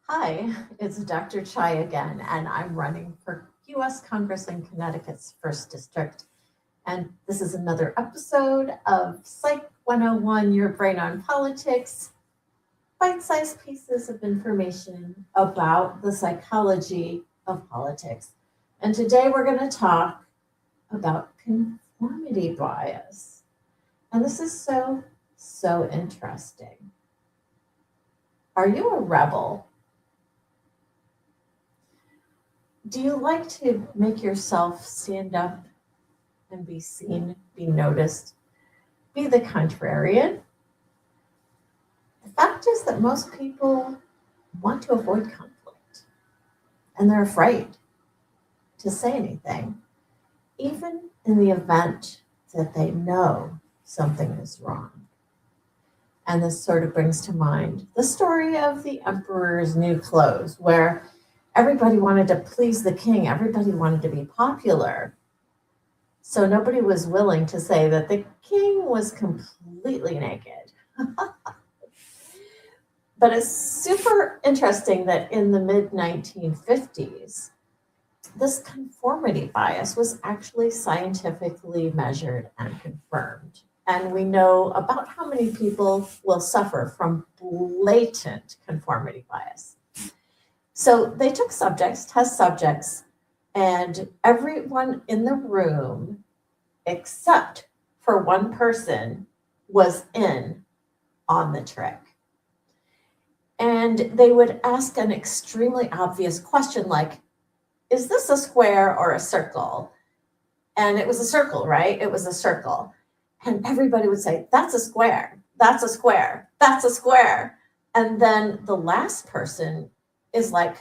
Hi, it's Dr. Chai again, and I'm running for U.S. Congress in Connecticut's 1st District. And this is another episode of Psych 101, Your Brain on Politics, bite-sized pieces of information about the psychology of politics. And today we're going to talk about conformity bias. And this is so interesting. Are you a rebel? Do you like to make yourself stand up and be seen, be noticed, be the contrarian? The fact is that most people want to avoid conflict and they're afraid to say anything, even in the event that they know something is wrong. And this sort of brings to mind the story of the emperor's new clothes, where everybody wanted to please the king. Everybody wanted to be popular. So nobody was willing to say that the king was completely naked. But it's super interesting that in the mid-1950s, this conformity bias was actually scientifically measured and confirmed. And we know about how many people will suffer from blatant conformity bias. So they took subjects, test subjects, and everyone in the room, except for one person, was in on the trick. And they would ask an extremely obvious question like, is this a square or a circle? And it was a circle, right? It was a circle. And everybody would say, that's a square, that's a square, that's a square. And then the last person is like,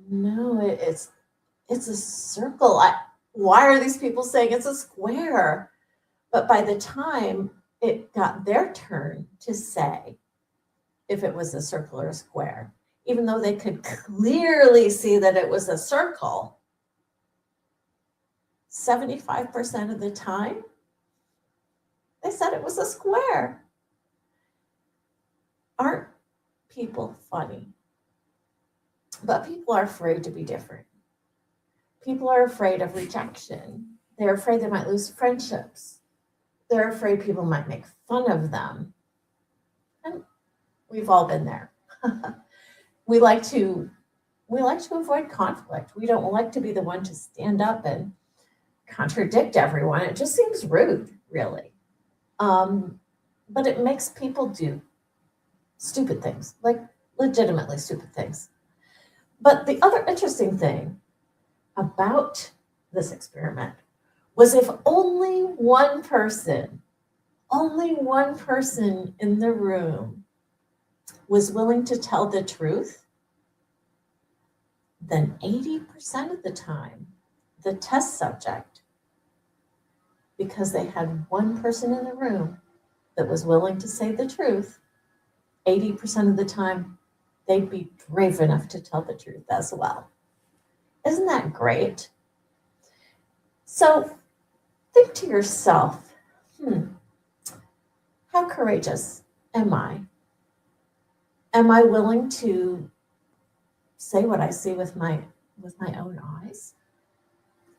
no, it's a circle. Why are these people saying it's a square? But by the time it got their turn to say if it was a circle or a square, even though they could clearly see that it was a circle, 75% of the time, they said it was a square. Aren't people funny? But people are afraid to be different. People are afraid of rejection. They're afraid they might lose friendships. They're afraid people might make fun of them. And we've all been there. We like to avoid conflict. We don't like to be the one to stand up and contradict everyone. It just seems rude, really. But it makes people do stupid things, like legitimately stupid things. But the other interesting thing about this experiment was if only one person in the room was willing to tell the truth, then 80% of the time, the test subject, because they had one person in the room that was willing to say the truth, 80% of the time, they'd be brave enough to tell the truth as well. Isn't that great? So think to yourself, how courageous am I? Am I willing to say what I see with my own eyes?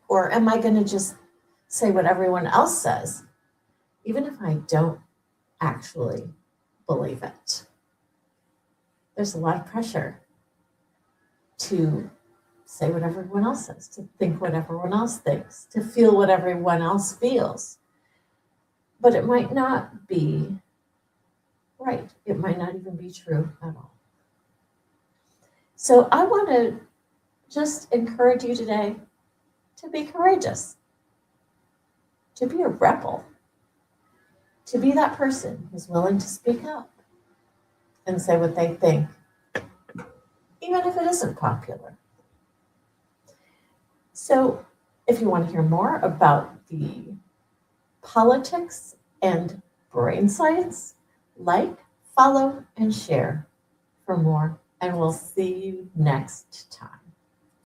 Or am I going to just say what everyone else says, even if I don't actually believe it? There's a lot of pressure to say what everyone else says, to think what everyone else thinks, to feel what everyone else feels. But it might not be right. It might not even be true at all. So I want to just encourage you today to be courageous, to be a rebel, to be that person who's willing to speak up and say what they think, even if it isn't popular. So if you want to hear more about the politics and brain science, like, follow, and share for more. And we'll see you next time.